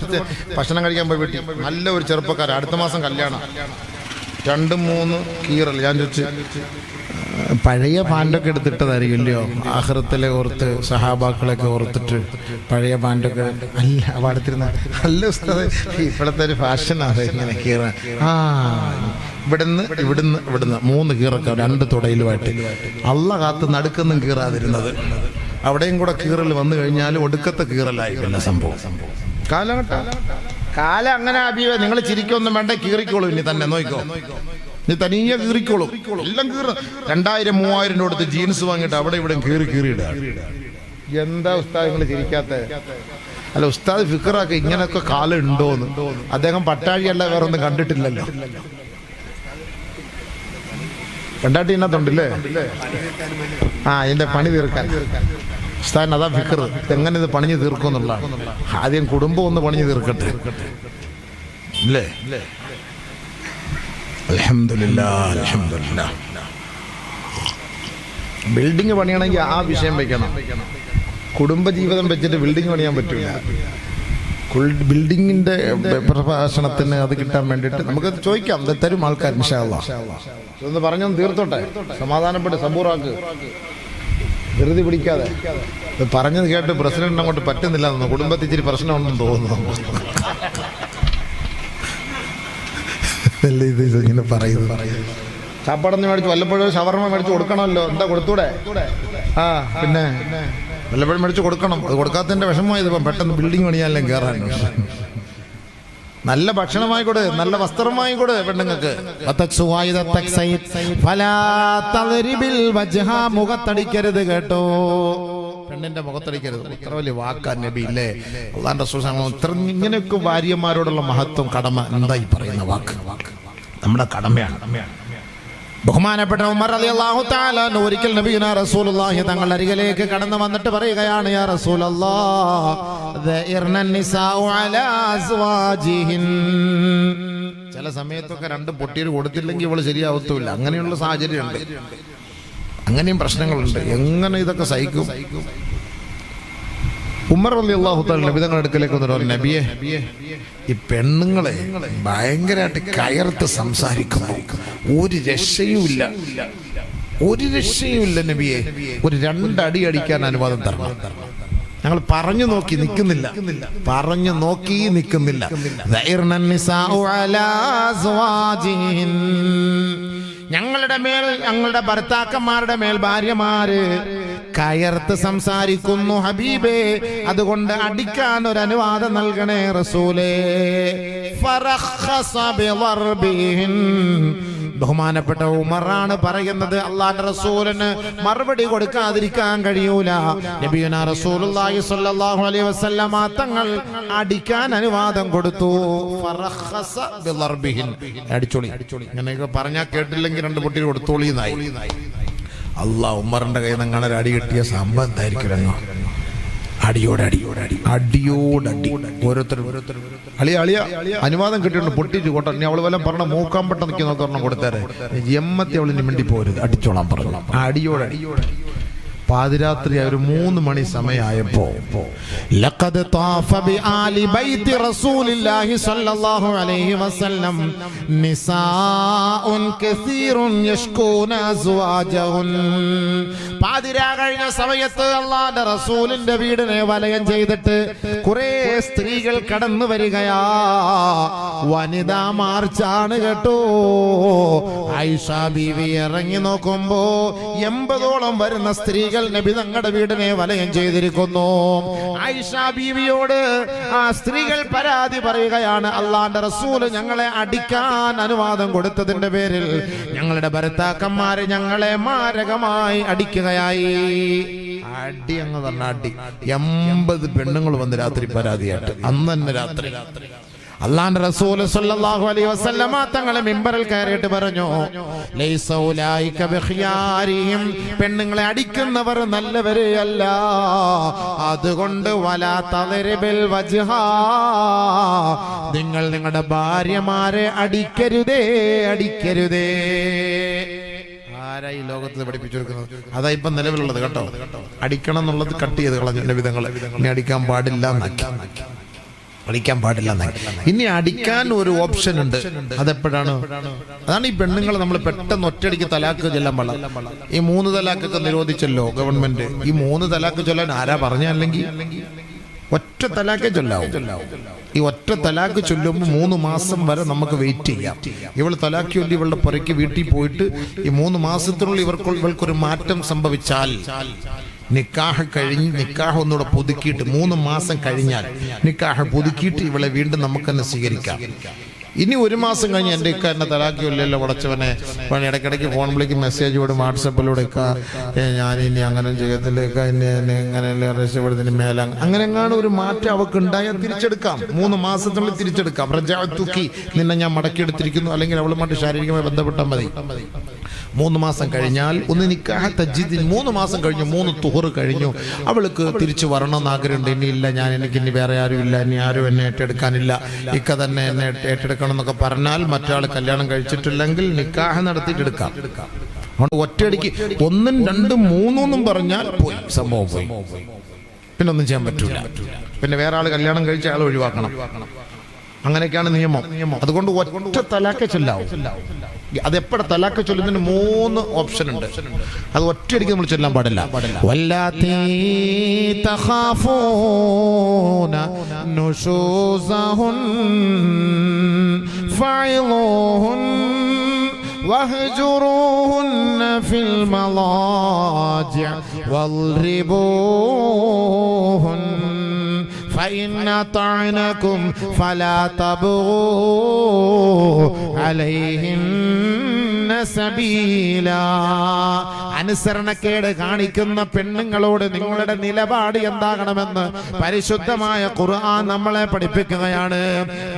ഭക്ഷണം കഴിക്കാൻ പോയി വീട്ടിൽ നല്ല ഒരു ചെറുപ്പക്കാരൻ, അടുത്ത മാസം കല്യാണം, 2-3 കീറൽ. ഞാൻ ചോദിച്ചു പഴയ പാൻറ്റൊക്കെ എടുത്തിട്ടതായിരിക്കുമല്ലോ ആഖിറത്തിലെ ഓർത്ത് സഹാബാക്കളൊക്കെ ഓർത്തിട്ട് പഴയ പാൻറ്റൊക്കെ അല്ല പാടത്തിരുന്ന അല്ല ഉസ്താദ് ഇപ്പോഴത്തെ ഒരു ഫാഷനാണ് ഇങ്ങനെ കീറാൻ. ഇവിടുന്ന് 3 കീറൊക്കെ 2 തുടയിലുമായിട്ട് അള്ള കാത്ത് നടുക്കൊന്നും കീറാതിരുന്നത്. അവിടെയും കൂടെ കീറൽ വന്നു കഴിഞ്ഞാൽ ഒടുക്കത്തെ കീറലായി പിന്നെ സംഭവം. കാലം അങ്ങനെ അബീവ. നിങ്ങൾ ചിരിക്കൊന്നും വേണ്ട, കീറിക്കോളൂ. ഇനി തന്നെ നോക്കോ, നീ തനിയെ കീറിക്കോളും. എല്ലാം കീറ 2000-3000 കൊടുത്ത് ജീൻസ് വാങ്ങിയിട്ട് അവിടെ ഇവിടെ കീറിയിടുക. എന്താ ഉസ്താദ് നിങ്ങൾ ചിരിക്കാത്ത? അല്ല ഉസ്താദ് ഫിക്കറാക്ക ഇങ്ങനെയൊക്കെ കാലം ഉണ്ടോന്ന്. അദ്ദേഹം പട്ടാഴിയല്ല വേറെ ഒന്നും കണ്ടിട്ടില്ലല്ലോ. കണ്ടാട്ടി ഇതിനകത്തുണ്ടല്ലേ? ഇതിന്റെ പണി തീർക്കാൻ ഉസ്താദിന് അതാ ഫിക്കർ. എങ്ങനെ ഇത് പണിഞ്ഞ് തീർക്കും എന്നുള്ളതാണ്. ആദ്യം കുടുംബം ഒന്ന് പണിഞ്ഞ് തീർക്കട്ടെ അല്ലേ? അൽഹംദുലില്ലാഹ്. ബിൽഡിംഗ് പണിയണമെങ്കിൽ ആ വിഷയം വെക്കണം. കുടുംബജീവിതം വെച്ചിട്ട് ബിൽഡിംഗ് പണിയാൻ പറ്റില്ല. ബിൽഡിങ്ങിന്റെ പ്രഭാഷണത്തിന് അത് കിട്ടാൻ വേണ്ടിയിട്ട് നമുക്ക് ചോദിക്കാം, തരും ആൾക്കാർ ഇൻഷാ അല്ലാഹ്. ഇതൊന്ന് പറഞ്ഞൊന്ന് തീർത്തോട്ടെ, സമാധാനപ്പെട്ട് സബൂറാക്ക്, ധൃതി പിടിക്കാതെ. ഇത് പറഞ്ഞത് കേട്ട് പ്രസിഡന്റിന് അങ്ങോട്ട് പറ്റുന്നില്ല എന്ന്, കുടുംബത്തിൽ ഇച്ചിരി പ്രശ്നമുണ്ടെന്ന് തോന്നുന്നു. ഇത് ഇങ്ങനെ പറയുന്നത്. ചാപ്പാടൊന്നും മേടിച്ച് വല്ലപ്പോഴും ഷവർമ മേടിച്ച് കൊടുക്കണമല്ലോ. എന്താ കൊടുത്തൂടെ? പിന്നെ വല്ലപ്പോഴും മേടിച്ച് കൊടുക്കണം. അത് കൊടുക്കാത്തതിന്റെ വിഷമമായതിപ്പം പെട്ടെന്ന് ബിൽഡിംഗ് പണിയാലും കയറാൻ. നല്ല ഭക്ഷണമായിക്കോട്, നല്ല വസ്ത്രമായിക്കോട് പെണ്ണുങ്ങൾക്ക്. മുഖത്തടിക്കരുത് കേട്ടോ, പെണ്ണിന്റെ മുഖത്തടിക്കരുത്. ഇത്ര വലിയ വാക്കാൻ നബി ഇല്ലേ? അള്ളാന്റെ റസൂൽ ഇത്ര ഇങ്ങനെയൊക്കെ ഭാര്യമാരോടുള്ള മഹത്വം, കടമ. എന്താ ഈ പറയുന്ന വാക്ക്? നമ്മുടെ കടമയാണ്. ബഹുമാനപ്പെട്ട ഉമർ റളിയല്ലാഹു തആല ഒരിക്കൽ നബിയുനാ റസൂലുള്ളാഹി തങ്ങളുടെ അരികിലേക്ക് കടന്നു വന്നിട്ട് പറയുകയാണ്, യാ റസൂലല്ലാഹ് ദഇർനൻ നിസാഉ അലാ അസ്വാജിഹിൻ. ചില സമയത്തൊക്കെ 2 പൊട്ടിയിൽ കൊടുത്തില്ലെങ്കിൽ ഇവള് ശരിയാവത്തുമില്ല. അങ്ങനെയുള്ള സാഹചര്യമുണ്ട്, അങ്ങനെയും പ്രശ്നങ്ങളുണ്ട്. എങ്ങനെ ഇതൊക്കെ സഹിക്കും? ഉമർ റളിയല്ലാഹു തആല നബി തങ്ങളുടെ അടുക്കലേക്ക് വന്നിട്ട്, നബിയെ, ഈ പെണ്ണുങ്ങളെ ഭയങ്കരമായിട്ട് കയർത്ത് സംസാരിക്കുന്നു, ഒരു രക്ഷയുമില്ല നബിയെ. ഒരു 2 അടി അടിക്കാൻ അനുവാദം തരണം. ഞങ്ങൾ പറഞ്ഞു നോക്കി നിൽക്കുന്നില്ല. ഞങ്ങളുടെ മേൽ, ഞങ്ങളുടെ ഭർത്താക്കന്മാരുടെ മേൽ ഭാര്യമാര് കയർത്ത് സംസാരിക്കുന്നു ഹബീബേ, അതുകൊണ്ട് അടിക്കാൻ ഒരു അനുവാദം നൽകണേ റസൂലേ. ബഹുമാനപ്പെട്ട ഉമറാണ് പറയുന്നത്, അല്ലാഹുവിന്റെ റസൂലിന് മറുപടി കൊടുക്കാതിരിക്കാൻ കഴിയൂല. നബിയുനാ റസൂലുള്ളാഹി സ്വല്ലല്ലാഹു അലൈഹി വസല്ലമ തങ്ങൾ അടിക്കാൻ അനുവാദം കൊടുത്തു. അടിച്ചോളി, അങ്ങനെയൊക്കെ പറഞ്ഞാൽ കേട്ടില്ലെങ്കിൽ 2 പൊട്ടി കൊടുത്തോളി എന്നായി. അല്ലാഹ് ഉമറിന്റെ കയ്യിൽ നിന്ന് അങ്ങനെ അടി കിട്ടിയ സംഭവം എന്തായിരിക്കും? അടിയോടടി. ഓരോരുത്തർ അളിയ അനുവാദം കിട്ടിയിട്ടുണ്ട്, പൊട്ടിച്ച് കോട്ടെ. ഇനി അവള് വല്ലതും പറഞ്ഞ മൂക്കാൻ പെട്ടെന്ന് നോക്കണം കൊടുത്തേരെ. എമ്മത്തി അവളിന് മിണ്ടി പോരുത്, അടിച്ചോളാൻ പറഞ്ഞു. അടിയോടടി. പാതിരാത്രി 3 മണി സമയമായപ്പോ ലഖദ് ത്വാഫ ബിആലി ബൈത്തി റസൂലില്ലാഹി സ്വല്ലല്ലാഹു അലൈഹി വസല്ലം നിസാഉൻ കസീറുൻ യഷ്കൂന അസ്വാജഹുൻ. പാതിരാ കഴിഞ്ഞ സമയത്ത് അല്ലാഹുവിന്റെ റസൂലിന്റെ വീടിനെ വലയം ചെയ്തിട്ട് കുറെ സ്ത്രീകൾ കടന്നു വരികയാ. വനിതാ മാർച്ചാണ് കേട്ടോ. ആയിഷ ബീവി ഇറങ്ങി നോക്കുമ്പോ 80ഓളം വരുന്ന സ്ത്രീകൾ നബി തങ്ങളുടെ വീടിനെ വലയം ചെയ്തിരിക്കുന്നു. ആയിഷ ബീവിയോട് ആ സ്ത്രീകൾ പരാതി പറയുകയാണ്, അല്ലാഹുവിന്റെ റസൂല് ഞങ്ങളെ അടിക്കാൻ അനുവാദം കൊടുത്തതിന്റെ പേരിൽ ഞങ്ങളുടെ ഭർത്താക്കന്മാര് ഞങ്ങളെ മാരകമായി അടിക്കുകയായി. അടി അങ്ങ് പറഞ്ഞ അടി. 80 പെണ്ണുങ്ങൾ വന്ന് രാത്രി പരാതിയായിട്ട്. അന്ന് തന്നെ രാത്രി അല്ലാഹുവിന്റെ റസൂൽ സ്വല്ലല്ലാഹു അലൈഹി വസല്ലമ തങ്ങളെ മിമ്പറിൽ കയറിയിട്ട് പറഞ്ഞു, ലൈസ ഉലൈക ബിഖിയാരിഹിം, പെണ്ണുങ്ങളെ അടിക്കുന്നവർ നല്ലവരെ അല്ല, അതുകൊണ്ട് വലാ തദ്രിബിൽ വജ്ഹ, നിങ്ങൾ നിങ്ങളുടെ ഭാര്യമാരെ അടിക്കരുതേ. ആരായി ലോകത്ത് പഠിപ്പിച്ചു കൊടുക്കുന്നത്? അതാ ഇപ്പം നിലവിലുള്ളത് കേട്ടോ. അടിക്കണം എന്നുള്ളത് കട്ട് ചെയ്ത് കളഞ്ഞ വിധങ്ങളെ. ഇനി അടിക്കാൻ പാടില്ല. അടിക്കാൻ പാടില്ല. ഇനി അടിക്കാൻ ഒരു ഓപ്ഷൻ ഉണ്ട്. അതെപ്പോഴാണ്? അതാണ് ഈ പെണ്ണുങ്ങളെ നമ്മൾ പെട്ടെന്ന് ഒറ്റയടിക്ക് തലാക്ക് ചൊല്ലാൻ പാടില്ല. ഈ 3 തലാക്കൊക്കെ നിരോധിച്ചല്ലോ ഗവൺമെന്റ്. ഈ 3 തലാക്ക് ചൊല്ലാൻ ആരാ പറഞ്ഞല്ലെങ്കിൽ ഒറ്റ തലാക്കേ ചൊല്ലാവും. ഈ ഒറ്റ തലാക്ക് ചൊല്ലുമ്പോൾ 3 മാസം വരെ നമുക്ക് വെയിറ്റ് ചെയ്യാം. ഇവൾ തലാക്ക് ചൊല്ലി ഇവളുടെ പുറയ്ക്ക് വീട്ടിൽ പോയിട്ട് ഈ 3 മാസത്തിനുള്ളിൽ ഇവൾക്കൊരു മാറ്റം സംഭവിച്ചാൽ നിക്കാഹ് കഴിഞ്ഞ് നിക്കാഹ് ഒന്നുകൂടെ പുതുക്കിയിട്ട് 3 മാസം കഴിഞ്ഞാൽ നിക്കാഹ് പുതുക്കിയിട്ട് ഇവളെ വീണ്ടും നമുക്ക് തന്നെ സ്വീകരിക്കാം. ഇനി 1 മാസം കഴിഞ്ഞ് എൻ്റെ ഇക്ക എന്നെ തലാക്കില്ലല്ലോ ഉടച്ചവനെ ഇടയ്ക്കിടയ്ക്ക് ഫോൺ വിളിക്കും, മെസ്സേജ് വിടും, വാട്സപ്പിലൂടെ ഞാൻ ഇനി അങ്ങനെ ചെയ്യത്തില്ല, ഇങ്ങനെ രക്ഷപ്പെടുന്നതിന് മേല അങ്ങനെ എങ്ങാനും ഒരു മാറ്റം അവർക്ക് ഉണ്ടായാൽ തിരിച്ചെടുക്കാം. 3 മാസത്തിനുള്ളിൽ തിരിച്ചെടുക്കാം. റജഅതുക്കി, നിന്നെ ഞാൻ മടക്കിയെടുത്തിരിക്കുന്നു, അല്ലെങ്കിൽ അവളുമായിട്ട് ശാരീരികമായി ബന്ധപ്പെട്ടാൽ മതി. 3 മാസം കഴിഞ്ഞാൽ ഒന്ന് നിക്കാഹ് തജ്ദീദ്, 3 മാസം കഴിഞ്ഞു, 3 തുഹർ കഴിഞ്ഞു, അവൾക്ക് തിരിച്ചു വരണമെന്ന് ആഗ്രഹമുണ്ട്. ഇനിയില്ല, എനിക്ക് ഇനി വേറെ ആരും ഇല്ല, ഇനി ആരും എന്നെ ഏറ്റെടുക്കാനില്ല, ഇക്ക തന്നെ എന്നെ ഏറ്റെടുക്കണം എന്നൊക്കെ പറഞ്ഞാൽ മറ്റാൾ കല്യാണം കഴിച്ചിട്ടില്ലെങ്കിൽ നിക്കാഹ് നടത്തിയിട്ട് എടുക്കാം. അതുകൊണ്ട് ഒറ്റയടിക്ക് 1, 2, 3 പറഞ്ഞാൽ പോയി, സംഭവം പോയി, പിന്നെ ഒന്നും ചെയ്യാൻ പറ്റൂല. പിന്നെ വേറെ ആൾ കല്യാണം കഴിച്ച ആൾ ഒഴിവാക്കണം. അങ്ങനെയൊക്കെയാണ് നിയമം. അതുകൊണ്ട് ഒറ്റ തലാക്ക് ചൊല്ലാവും. അതെപ്പോഴ തലാക്ക് ചൊല്ലുന്നതിന് 3 ഓപ്ഷൻ ഉണ്ട്. അത് ഒറ്റയടിക്ക് നമ്മൾ ചൊല്ലാൻ പാടില്ല. വല്ലാത്തി തഖാഫൂന നുശൂസഹുൻ ഫഇളുഹുൻ വഹ്ജുറൂഹുന്ന ഫിൽ മളാജിഅ വൽറിബൂഹുൻ فإن أطعنكم فلا تبغوا عليهن سبيلا. അനുസരണക്കേട് കാണിക്കുന്ന പെണ്ണുങ്ങളോട് നിങ്ങളുടെ നിലപാട് എന്താകണമെന്ന് പരിശുദ്ധമായ ഖുർആൻ നമ്മളെ പഠിപ്പിക്കുകയാണ്.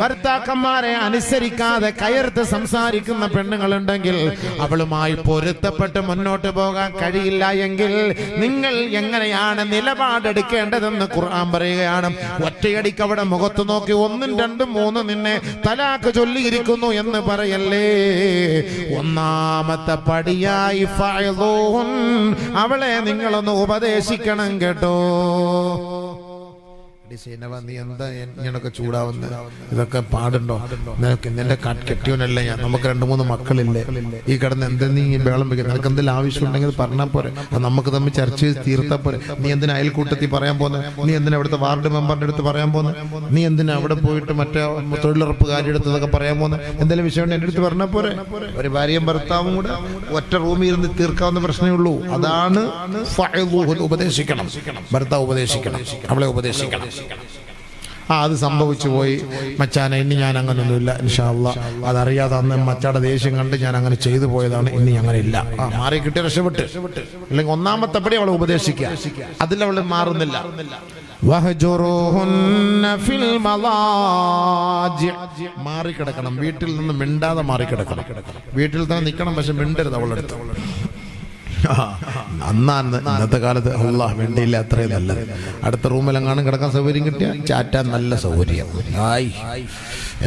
ഭർത്താക്കന്മാരെ അനുസരിക്കാതെ കയർത്ത് സംസാരിക്കുന്ന പെണ്ണുങ്ങളുണ്ടെങ്കിൽ അവളുമായി പൊരുത്തപ്പെട്ട് മുന്നോട്ട് പോകാൻ കഴിയില്ല എങ്കിൽ നിങ്ങൾ എങ്ങനെയാണ് നിലപാടെടുക്കേണ്ടതെന്ന് ഖുർആൻ പറയുകയാണ്. ഒറ്റയടിക്ക് അവിടെ മുഖത്ത് നോക്കി 1, 2, 3 നിന്നെ തലാക്ക് ചൊല്ലിയിരിക്കുന്നു എന്ന് പറയല്ലേ. ഒന്നാമത്തെ പടിയായി അവളെ നിങ്ങളൊന്ന് ഉപദേശിക്കണം കേട്ടോ. നീ എന്താ ഇങ്ങനൊക്കെ ചൂടാവുന്നത്? ഇതൊക്കെ പാടുണ്ടോ? നിന്റെ കെട്ടിയവനല്ലേ ഞാൻ? നമുക്ക് 2-3 മക്കളില്ലേ? ഈ കിടന്ന് എന്തെന്ന് ഈ ബേളം വെക്കുന്നത്? നിനക്ക് എന്തെങ്കിലും ആവശ്യം ഉണ്ടെങ്കിൽ പറഞ്ഞാൽ പോരെ, നമുക്ക് തമ്മിൽ ചർച്ച ചെയ്ത് തീർത്താൽ പോരെ. നീ എന്തിനാ അയൽക്കൂട്ടത്തിൽ പറയാൻ പോകുന്നത്? നീ എന്തിനാ അവിടുത്തെ വാർഡ് മെമ്പറിന്റെ അടുത്ത് പറയാൻ പോകുന്നത്? നീ എന്തിനാ അവിടെ പോയിട്ട് മറ്റേ തൊഴിലുറപ്പുകാരി അടുത്തതൊക്കെ പറയാൻ പോകുന്നത്? എന്തെങ്കിലും വിഷയം എൻ്റെ അടുത്ത് പറഞ്ഞാൽ പോരെ. ഒരു ഭാര്യയും ഭർത്താവും കൂടെ ഒറ്റ റൂമിൽ ഇരുന്ന് തീർക്കാവുന്ന പ്രശ്നമേ ഉള്ളൂ. അതാണ് ഉപദേശിക്കണം. ഭർത്താവ് ഉപദേശിക്കണം, അവളെ ഉപദേശിക്കണം. അത് സംഭവിച്ചു പോയി മച്ചാനെ, ഇനി ഞാൻ അങ്ങനൊന്നുമില്ല, ഇൻഷാ അല്ലാഹ്. അതറിയാതെ അന്ന് മച്ചാടെ ദേഷ്യം കണ്ട് ഞാൻ അങ്ങനെ ചെയ്തു പോയതാണ്, ഇനി അങ്ങനെ ഇല്ല. മാറി കിട്ടിയ രക്ഷപ്പെട്ട്. അല്ലെങ്കിൽ ഒന്നാമത്തെ പടി അവളെ ഉപദേശിക്കുക, അതിലവൾ മാറുന്നില്ല. മാറിക്കിടക്കണം, വീട്ടിൽ നിന്ന് മിണ്ടാതെ മാറിക്കിടക്കണം. വീട്ടിൽ തന്നെ നിൽക്കണം, പക്ഷെ മിണ്ടരുത് അവളെടുത്ത്. അന്നാണ് ഇന്നത്തെ കാലത്ത് അല്ലാഹ് വേണ്ടിയില്ല, അത്രയും നല്ലത്. അടുത്ത റൂമിലെങ്ങാനും കിടക്കാൻ സൗകര്യം കിട്ടിയാൽ ചാറ്റാൻ നല്ല സൗകര്യം.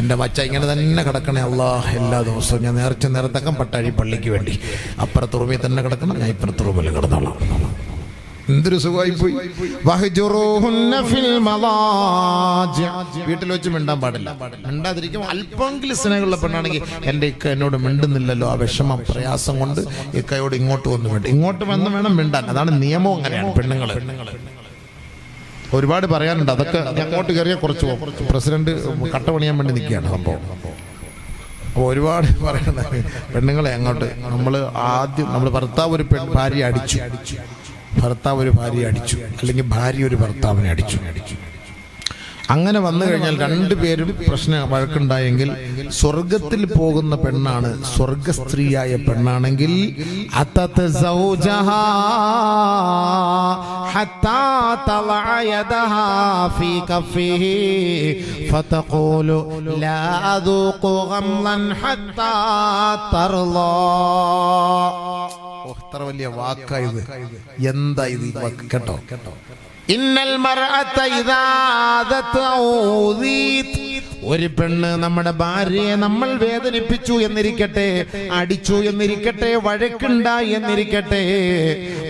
എൻ്റെ മച്ച ഇങ്ങനെ തന്നെ കിടക്കണേ അല്ലാഹ്. എല്ലാ ദിവസവും ഞാൻ നേരത്തക്കം പട്ടാഴി പള്ളിക്ക് വേണ്ടി അപ്പുറത്തെ റൂമിൽ തന്നെ കിടക്കണം, ഞാൻ ഇപ്പുറത്തെ റൂമിൽ കിടന്നോളാം. എന്തൊരു സുഖമായി പോയി. വീട്ടിൽ വെച്ച് മിണ്ടാൻ പാടില്ല. മിണ്ടാതിരിക്കും. അല്പമെങ്കിലും സ്നേഹമുള്ള പെണ്ണാണെങ്കിൽ എൻ്റെ ഇക്ക എന്നോട് മിണ്ടുന്നില്ലല്ലോ, ആ വിഷമം പ്രയാസം കൊണ്ട് ഇക്കയോട് ഇങ്ങോട്ട് വന്ന് മിണ്ടും. ഇങ്ങോട്ട് വന്ന് വേണം മിണ്ടാൻ. അതാണ് നിയമം. അങ്ങനെയാണ് പെണ്ണുങ്ങൾ. ഒരുപാട് പറയാനുണ്ട്. അതൊക്കെ അങ്ങോട്ട് കയറിയാൽ കുറച്ച് പോകും. പ്രസിഡന്റ് കട്ട പണിയാൻ വേണ്ടി നിൽക്കുകയാണ് സംഭവം. അപ്പോൾ ഒരുപാട് പറയണ്ട. പെണ്ണുങ്ങളെ അങ്ങോട്ട് നമ്മൾ ഭർത്താവ് ഒരു ഭാര്യ അടിച്ചു, ഭർത്താവ് ഒരു ഭാര്യയെ അടിച്ചു, അല്ലെങ്കിൽ ഭാര്യ ഒരു ഭർത്താവിനെ അടിച്ചു. അങ്ങനെ വന്നു കഴിഞ്ഞാൽ 2 പേരും വഴക്കുണ്ടായെങ്കിൽ സ്വർഗത്തിൽ പോകുന്ന പെണ്ണാണ്, സ്വർഗസ്ത്രീയായ പെണ്ണാണെങ്കിൽ എത്ര വലിയ വാക്കായത്! എന്താ ഇത് കേട്ടോ? ഒരു പെണ്ണ് നമ്മുടെ ഭാര്യയെ നമ്മൾ വേദനിപ്പിച്ചു എന്നിരിക്കട്ടെ, അടിച്ചു എന്നിരിക്കട്ടെ, വഴക്കുണ്ടായി എന്നിരിക്കട്ടെ,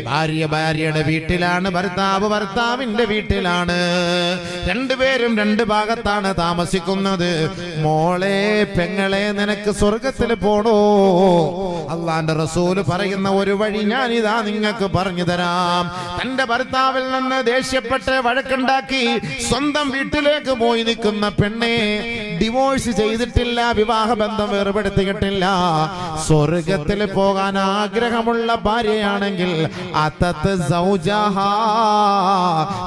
ഭാര്യ ഭാര്യയുടെ വീട്ടിലാണ്, ഭർത്താവ് ഭർത്താവിന്റെ വീട്ടിലാണ്. രണ്ടുപേരും രണ്ട് ഭാഗത്താണ് താമസിക്കുന്നത്. മോളെ പെങ്ങളെ നിനക്ക് സ്വർഗത്തിൽ പോണോ? അള്ളാന്റെ റസൂല് പറയുന്ന ഒരു വഴി ഞാനിതാ നിങ്ങൾക്ക് പറഞ്ഞു തരാം. തന്റെ ഭർത്താവിൽ നിന്ന് ദേഷ്യപ്പെട്ട് വഴക്കുണ്ടാക്കി സ്വന്തം വീട്ടിലേക്ക് പോയി നിൽക്കുന്ന പെണ്ണെ, ഡിവോഴ്സ് ചെയ്തിട്ടില്ല, വിവാഹബന്ധം വേർപെടുത്തിയിട്ടില്ല, സ്വർഗത്തിൽ പോകാൻ ആഗ്രഹമുള്ള ഭാര്യയാണെങ്കിൽ അതത്ത് സൗജഹ,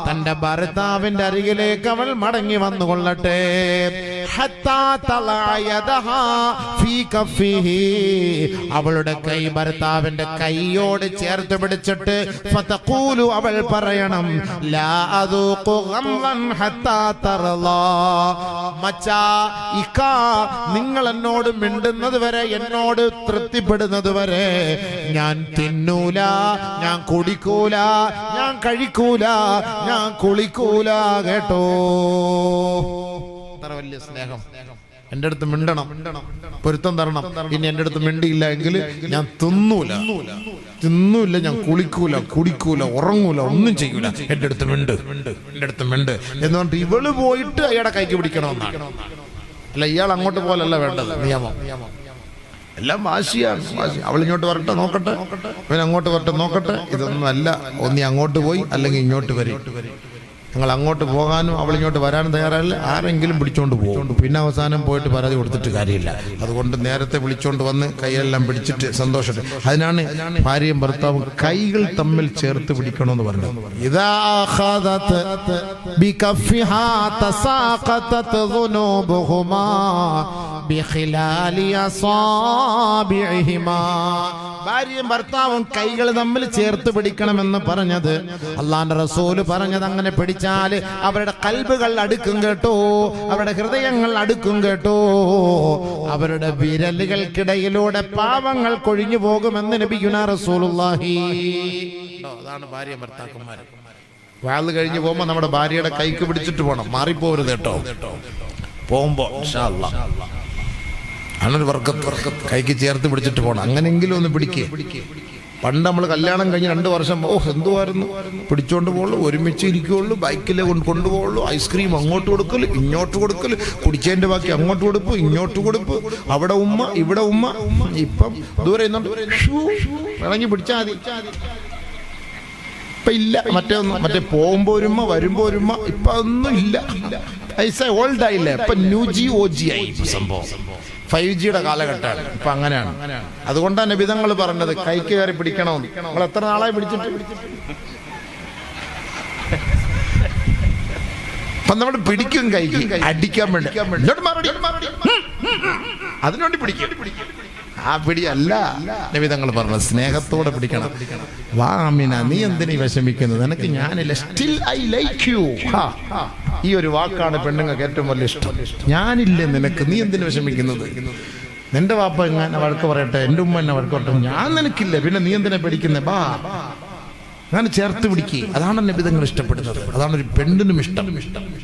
തന്റെ ഭർത്താവിന്റെ അരികിലേക്ക് അവൾ മടങ്ങി വന്നുകൊള്ളട്ടെ. ഹത്താ തലയദഹ ഫീ കഫിഹി, അവളുടെ കൈ ഭർത്താവിന്റെ കൈയോട് ചേർത്ത് പിടിച്ചിട്ട് ഫതഖൂലു, അവൾ പറയണം ലാ അദൂഖു ഗംളൻ ഹത്താ തർളാ, മച്ചാ ഇക്കാ നിങ്ങൾ എന്നോട് മിണ്ടുന്നത് വരെ, എന്നോട് തൃപ്തിപ്പെടുന്നത് വരെ ഞാൻ തിന്നൂല, ഞാൻ കുടിക്കൂല, ഞാൻ കഴിക്കൂല, ഞാൻ കുളിക്കൂല. കേട്ടോ, അത്ര വലിയ സ്നേഹം. എന്റെ അടുത്ത് മിണ്ടണം, പൊരുത്തം തരണം. ഇനി എന്റെ അടുത്ത് മിണ്ടിയില്ല എങ്കിൽ ഞാൻ തിന്നൂല, ഞാൻ കുളിക്കൂല, കുടിക്കൂല, ഉറങ്ങൂല, ഒന്നും ചെയ്യൂല. എന്റെ അടുത്ത് മിണ്ട്, എന്റെ അടുത്ത് മിണ്ട് എന്ന് പറഞ്ഞിട്ട് ഇവള് പോയിട്ട് അയാളെ കൈക്ക് പിടിക്കണമെന്നാണ്. അല്ല, ഇയാൾ അങ്ങോട്ട് പോലല്ല വേണ്ടത് നിയമം. എല്ലാം വാശിയാണ്, വാശി. അവളിങ്ങോട്ട് വരട്ടെ നോക്കട്ടെ, ഇവൻ അങ്ങോട്ട് വരട്ടെ നോക്കട്ടെ. ഇതൊന്നും അല്ല. ഒന്നി അങ്ങോട്ട് പോയി അല്ലെങ്കിൽ ഇങ്ങോട്ട് വരും. നിങ്ങൾ അങ്ങോട്ട് പോകാനും അവളിങ്ങോട്ട് വരാനും തയ്യാറല്ല. ആരെങ്കിലും പിടിച്ചോണ്ട് പോകും. പിന്നെ അവസാനം പോയിട്ട് പരാതി കൊടുത്തിട്ട് കാര്യമില്ല. അതുകൊണ്ട് നേരത്തെ വിളിച്ചോണ്ട് വന്ന് കൈയെല്ലാം പിടിച്ചിട്ട് സന്തോഷം. അതിനാണ് ഭാര്യയും ഭർത്താവും കൈകൾ തമ്മിൽ ചേർത്ത് പിടിക്കണമെന്ന് പറഞ്ഞത്. ഇദാ അഖദത് ബികഫിഹാ തസാഖതത് ദുനൂബുഹുമാ ബിഖിലാലി അസാബിഹിമാ. ഭാര്യയും ഭർത്താവും കൈകൾ തമ്മിൽ ചേർത്ത് പിടിക്കണമെന്ന് പറഞ്ഞത് അള്ളാന്റെ റസൂല് പറഞ്ഞത്. അങ്ങനെ പിടിച്ചാല് അവരുടെ കൽബുകൾ അടുക്കും കേട്ടോ, അവരുടെ ഹൃദയങ്ങൾ അടുക്കും കേട്ടോ, അവരുടെ വിരലുകൾക്കിടയിലൂടെ പാവങ്ങൾ കൊഴിഞ്ഞു പോകുമെന്ന് നബിയുനാ റസൂലുള്ളാഹി. അതാണ് ഭാര്യ ഭർത്താക്കന്മാർ. വാള് കഴിഞ്ഞ് പോകുമ്പോ നമ്മുടെ ഭാര്യയുടെ കൈക്ക് പിടിച്ചിട്ട് പോകണം, മാറിപ്പോവരുത് കേട്ടോ. പോകുമ്പോ ഇൻഷാ അല്ലാഹ് അങ്ങനെ വർക്കത്ത് കൈക്ക് ചേർത്ത് പിടിച്ചിട്ട് പോകണം. അങ്ങനെങ്കിലും ഒന്ന് പിടിക്കേ. പണ്ട് നമ്മൾ കല്യാണം കഴിഞ്ഞ് 2 വർഷം എന്തുവായിരുന്നു, പിടിച്ചോണ്ട് പോകുള്ളൂ, ഒരുമിച്ച് ഇരിക്കുള്ളൂ, ബൈക്കിലെ കൊണ്ടുപോകുള്ളൂ, ഐസ്ക്രീം അങ്ങോട്ട് കൊടുക്കല് ഇങ്ങോട്ട് കൊടുക്കല്, കുടിച്ചതിന്റെ ബാക്കി അങ്ങോട്ട് കൊടുപ്പ് ഇങ്ങോട്ട് കൊടുപ്പ്, അവിടെ ഉമ്മ ഇവിടെ ഉമ്മ. ഇപ്പം ദൂരെ ഇറങ്ങി പിടിച്ചാൽ മതി. ഇപ്പൊ ഇല്ല, മറ്റേ പോകുമ്പോ ഒരുമ്മ വരുമ്പോ ഒരുമ്മ. ഇപ്പൊ അതൊന്നും ഇല്ല. പൈസ ഓൾഡ് ആയില്ലേ, ഇപ്പൊ ന്യൂജി ഓജി ആയി സംഭവം. 5Gയുടെ കാലഘട്ടമാണ് ഇപ്പൊ. അങ്ങനെയാണ്. അതുകൊണ്ടാണ് നബിതങ്ങൾ പറഞ്ഞത് കൈക്ക് കയറി പിടിക്കണമെന്ന്. നമ്മൾ എത്ര നാളായി പിടിച്ചിട്ട്? അപ്പൊ നമ്മൾ പിടിക്കും കൈക്ക്, അടിക്കാൻ വേണ്ടി, അതിനുവേണ്ടി പിടിക്കും. ആ പിടിയല്ല നബിതങ്ങൾ പറഞ്ഞത്, സ്നേഹത്തോടെ പിടിക്കണം. വാ അമീന, നീ എന്തിനീ വിഷമിക്കുന്നത്, നിനക്ക് ഞാനില്ല, സ്റ്റിൽ ഐ ലൈക്ക് യു. ഈ ഒരു വാക്കാണ് പെണ്ണുങ്ങൾക്ക് ഏറ്റവും വലിയ ഇഷ്ടം. ഞാനില്ലേ നിനക്ക്, നീ എന്തിനു വിഷമിക്കുന്നത്? നിന്റെ വാപ്പ എങ്ങനെ വഴക്ക് പറയട്ടെ, എന്റെ ഉമ്മ എന്നെ വഴക്ക് പറയട്ടെ, ഞാൻ നിനക്കില്ല, പിന്നെ നീ എന്തിനാ പേടിക്കുന്നേ? ബാ, അങ്ങനെ ചേർത്ത് പിടിക്കുക. അതാണ് നബിതങ്ങൾ ഇഷ്ടപ്പെടുന്നത്. അതാണ് ഒരു പെണ്ണിനും ഇഷ്ടം.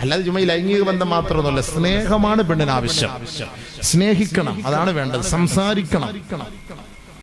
അല്ലാതെ ചുമ്മാ ലൈംഗിക ബന്ധം മാത്രമൊന്നുമല്ല, സ്നേഹമാണ് പെണ്ണിന് ആവശ്യം. സ്നേഹിക്കണം, അതാണ് വേണ്ടത്. സംസാരിക്കണം.